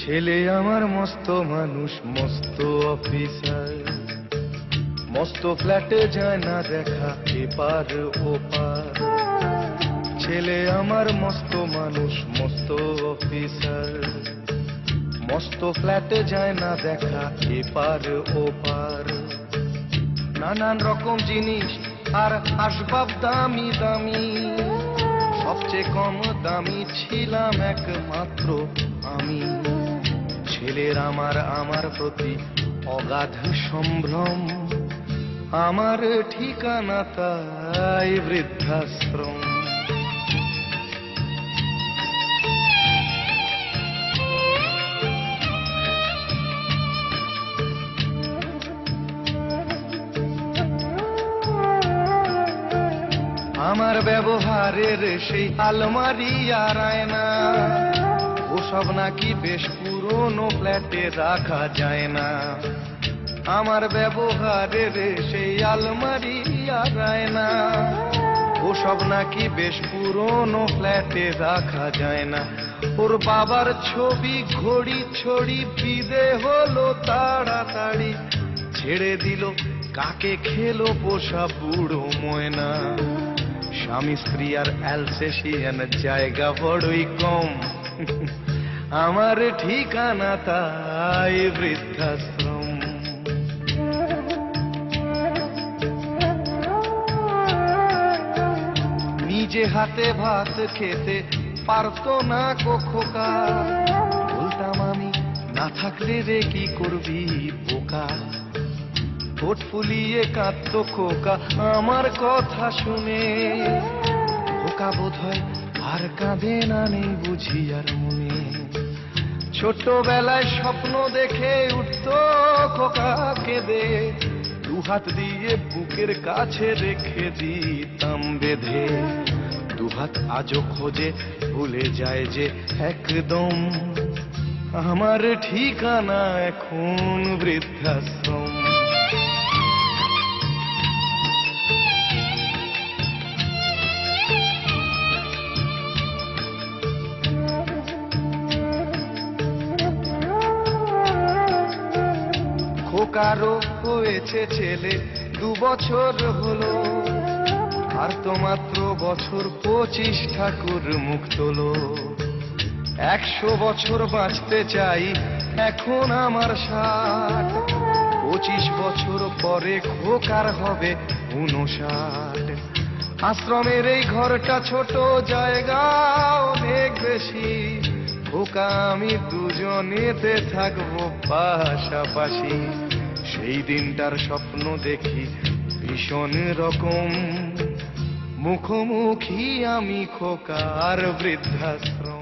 ছেলে আমার মস্ত মানুষ, মস্ত অফিসার, মস্ত ফ্ল্যাটে যায় না দেখা এপার ওপার। ছেলে আমার মস্ত মানুষ, মস্ত অফিসার, মস্ত ফ্ল্যাটে যায় না দেখা এপার ওপার। নানান রকম জিনিস আর আসবাব দামি দামি, সবচেয়ে কম দামি ছিলাম একমাত্র আমি। ছেলের আমার প্রতি অগাধ সম্ভ্রম, আমার ঠিকানা তাই বৃদ্ধাশ্রম। আমার ব্যবহারের সেই আলমারি আর আয়না, ওসব নাকি বেশ পুরনো ফ্ল্যাটে রাখা যায় না। আমার ব্যবহারের সেই আলমারি আর আয়না, ওসব নাকি বেশ পুরনো ফ্ল্যাটে রাখা যায় না। ওর বাবার ছবি ঘড়ি ছড়ি বিদে হলো তাড়াতাড়ি, ছেড়ে দিল কাকে খেলো পোষা বুড়ো ময়না। স্বামী স্ত্রী আর অ্যালসেশিয়ান জায়গা বড়ই কম, আমার ঠিকানা তাই বৃদ্ধাশ্রম। নিজে হাতে ভাত খেতে পারতো না খোকা, বলতাম আমি না থাকলে রে কি করবি বোকা। ঠোঁট ফুলিয়ে কাঁদতো খোকা আমার কথা শুনে, খোকা বোধ হয় আর কাঁদে না, নেই বুঝি আর মনে। ছোটবেলায় স্বপ্ন দেখে উঠতো খোকা কেঁদে, দুহাত দিয়ে বুকের কাছে রেখে দিতাম বেঁধে। দুহাত আজও খোঁজে ভুলে যায় যে একদম, আমার ঠিকানা এখন বৃদ্ধাশ্রম। খোকারও হয়েছে ছেলে 2 বছর হলো, আর তো মাত্র বছর 25 ঠাকুর মুখ তোলো। 100 বছর বাঁচতে চাই এখন আমার 60, 25 বছর পরে খোকার হবে 59। আশ্রমের এই ঘরটা ছোট, জায়গা অনেক বেশি, খোকা আমি দুজনেতে থাকবো পাশাপাশি। সেই দিনটার স্বপ্ন দেখি ভীষণ রকম, মুখোমুখি আমি খোকার বৃদ্ধাশ্রম।